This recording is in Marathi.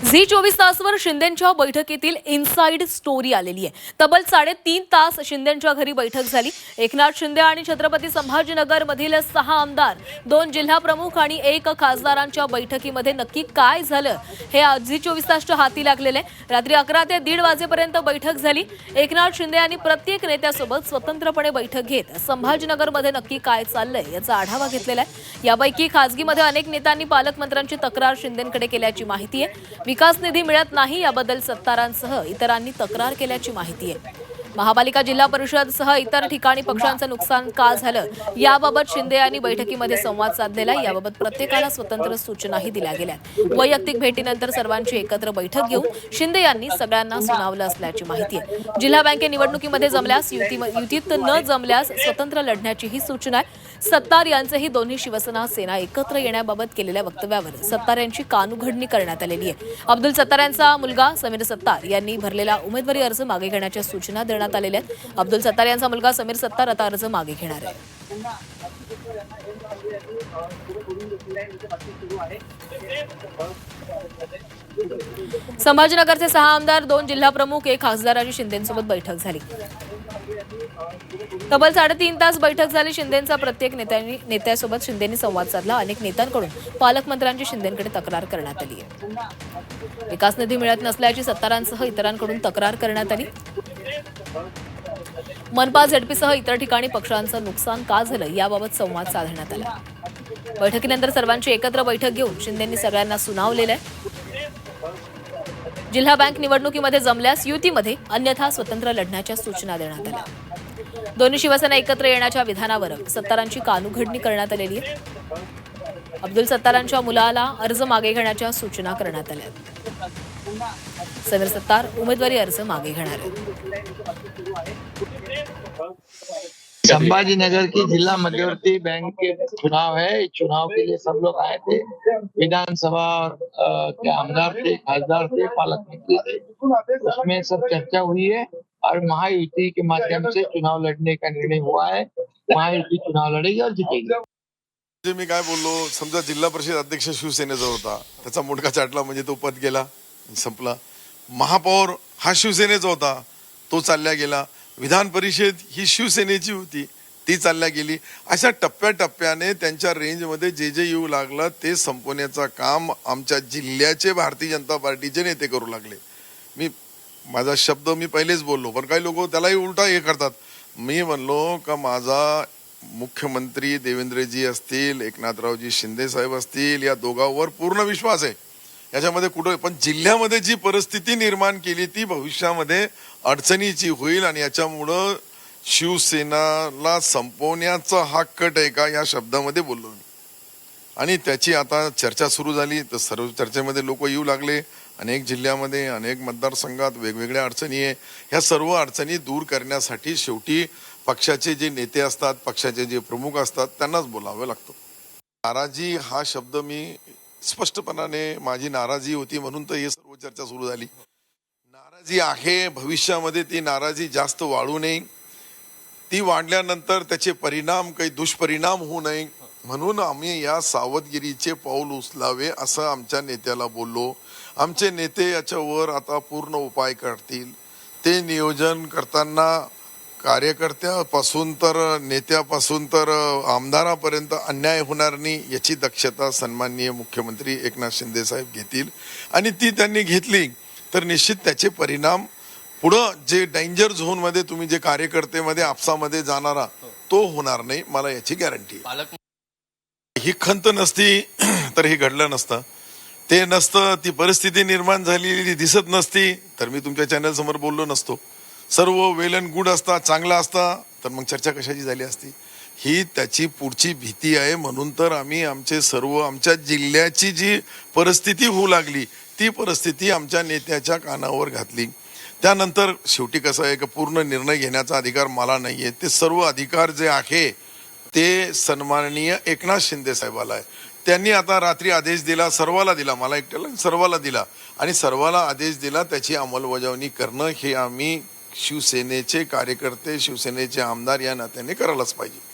झी 24 तासवर शिंदेंच्या बैठकीतील इनसाइड स्टोरी आलेली आहे। तब्बल 3.5 तास शिंदेंच्या घरी बैठक झाली। एकनाथ शिंदे आणि छत्रपती संभाजीनगर मधील 6 आमदार, 2 जिल्हा प्रमुख आणि 1 खासदारांच्या बैठकीमध्ये नक्की काय झालं हे झी 24 तासच्या हाती लागलेले आहे। रात्री 11 ते 1:30 वाजेपर्यंत बैठक झाली। एकनाथ शिंदे यांनी प्रत्येक नेत्यासोबत स्वतंत्रपणे बैठक घेत संभाजीनगरमध्ये नक्की काय चाललंय याचा आढावा घेतलेला आहे। यापैकी खासगीमध्ये अनेक नेत्यांनी पालकमंत्र्यांची तक्रार शिंदेंकडे केल्याची माहिती आहे। विकास निधी मिळत नाही याबद्दल सत्तारांसह इतरांनी तक्रार केल्याची माहिती आहे। महापालिका जिल्हा परिषद सह इतर ठिकाणी पक्षांचं नुकसान का झालं याबाबत शिंदे यांनी बैठकीमध्ये संवाद साधलेला आहे। याबाबत प्रत्येकाला स्वतंत्र सूचनाही दिल्या गेल्या। वैयक्तिक भेटीनंतर सर्वांची एकत्र बैठक घेऊन शिंदे यांनी सगळ्यांना सुनावलं असल्याची माहिती आहे। जिल्हा बँके निवडणुकीमध्ये जमल्यास युतीत न जमल्यास स्वतंत्र लढण्याची ही सूचना आहे। सत्तार यांचेही दोन्ही शिवसेना सेना एकत्र येण्याबाबत केलेल्या वक्तव्यावर सत्तार यांची कानउघडणी करण्यात आलेली आहे। अब्दुल सत्तार यांचा मुलगा समीर सत्तार यांनी भरलेला उमेदवारी अर्ज मागे घेण्याच्या सूचना देण्यात आलेल्या आहेत। अब्दुल सत्तार यांचा मुलगा समीर सत्तार आता अर्ज मागे घेणार आहे। संभाजीनगरचे 6 आमदार, 2 जिल्हा प्रमुख, 1 खासदारांची शिंदेंसोबत बैठक झाली। तब्बल 3.5 तास बैठक झाली। शिंदेंचा प्रत्येक नेत्यासोबत शिंदेंनी संवाद साधला। अनेक नेत्यांकडून पालकमंत्र्यांची शिंदेंकडे तक्रार करण्यात आली आहे। विकास निधी मिळत नसल्याची सत्तारांसह इतरांकडून तक्रार करण्यात आली। मनपा झेडपीसह इतर ठिकाणी पक्षांचं नुकसान का झालं याबाबत संवाद साधण्यात आला। बैठकीनंतर सर्वांची एकत्र बैठक घेऊन शिंदेंनी सगळ्यांना सुनावलेलं आहे। जिल्हा बँक निवडणुकीमध्ये जमल्यास युतीमध्ये, अन्यथा स्वतंत्र लढण्याच्या सूचना देण्यात आल्या। दोन्ही शिवसेना एकत्र येण्याच्या विधानावर सत्तारांची कानउघडणी करण्यात आलेली आहे। अब्दुल सत्तारांच्या मुलाला अर्ज मागे घेण्याच्या सूचना करण्यात आल्या। समीर सत्तार उमेदवारी अर्ज मागे घेणार आहेत। संभाजीनगर की जिला मध्यवर्ती बैंक के चुनाव है। चुनाव के लिए सब लोग आए थे। विधानसभा के आमदार थे, खासदार थे, पालक मंत्री थे। उसमें सब चर्चा हुई है और महायुति के माध्यम से चुनाव लड़ने का निर्णय हुआ है। महायुति चुनाव लड़ेगी और जीतेगी। मी काय बोललो, समजा जिल्हा परिषद अध्यक्ष शिवसेनेचा होता, त्याचा मुंडका चाटला म्हणजे तो पद गेला, संपला। महापौर हा शिवसेनेचा होता, तो चालल्या गेला। विधान परिषद ही शिवसेनेची होती, ती चालल्या गेली। अशा टप्प्याटप्प्याने त्यांच्या रेंजमध्ये जे जे येऊ लागलं ते संपवण्याचं काम आमच्या जिल्ह्याचे भारतीय जनता पार्टीचे नेते करू लागले। माझा शब्द मी पहिलेच बोललो, पण काही लोक त्यालाही उलटा हे करतात। मी म्हणलो का माझा मुख्यमंत्री देवेंद्रजी असतील, एकनाथरावजी शिंदे साहेब असतील, या दोघांवर पूर्ण विश्वास आहे। याच्यामध्ये कुठं पण जिल्ह्यामध्ये जी परिस्थिती निर्माण केली ती भविष्यामध्ये अडचणीची होईल आणि याच्यामुळं शिवसेनाला संपवण्याचा हा कट आहे का या शब्दामध्ये बोललो मी। आणि त्याची आता चर्चा सुरू झाली तर सर्व चर्चेमध्ये लोक येऊ लागले। अनेक जिल्ह्यामध्ये, अनेक मतदारसंघात वेगवेगळ्या अडचणी आहे। ह्या सर्व अडचणी दूर करण्यासाठी शेवटी पक्षाचे जे नेते असतात, पक्षाचे जे प्रमुख असतात त्यांनाच बोलावं लागतं। नाराजी हा शब्द मी स्पष्टपणाने, माझी नाराजी होती म्हणून तर हे सर्व चर्चा सुरू झाली। नाराजी आहे, भविष्यामध्ये ती नाराजी जास्त वाढू नये, ती वाढल्यानंतर त्याचे परिणाम, काही दुष्परिणाम होऊ नये म्हणून आम्ही या सावधगिरीचे पाऊल उचलावे असं आमच्या नेत्याला बोललो। आमचे नेते याच्यावर आता पूर्ण उपाय करतील। ते नियोजन करताना कार्यकर्त्यापासून तर नेत्यापासून तर आमदारापर्यंत अन्याय होणार नाही याची दक्षता सन्माननीय मुख्यमंत्री एकनाथ शिंदे साहेब घेतील। आणि ती त्यांनी घेतली तर निश्चित त्याचे परिणाम पुढं जे डेंजर झोन मध्ये तुम्ही जे कार्यकर्तेमध्ये आपसामध्ये जाणारा तो होणार नाही, मला याची गॅरंटी। ही खंत नसती तर हे घडलं नसतं, ते नसतं, ती परिस्थिती निर्माण झालेली दिसत नसती तर मी तुमच्या चॅनल समोर बोललो नसतो। सर्व वेल अँड गुड असता, चांगला असता तर मग चर्चा कशाची झाली असती। ही त्याची पुढची भीती आहे म्हणून तर आम्ही आमचे सर्व आमच्या जिल्ह्याची जी परिस्थिती होऊ लागली ती परिस्थिती आमच्या नेत्याच्या कानावर घातली। त्यानंतर शेवटी कसं आहे की पूर्ण निर्णय घेण्याचा अधिकार मला नाहीये, ते सर्व अधिकार जे आहे ते सन्माननीय एकनाथ शिंदे साहेबाला आहे। त्यांनी आता रात्री आदेश दिला, सर्वाला दिला, मला एकट्याला सर्वाला दिला आणि सर्वाला आदेश दिला, त्याची अंमलबजावणी करणं हे आम्ही शिवसेनेचे कार्यकर्ते, शिवसेनेचे आमदार या नात्याने करायलाच पाहिजे।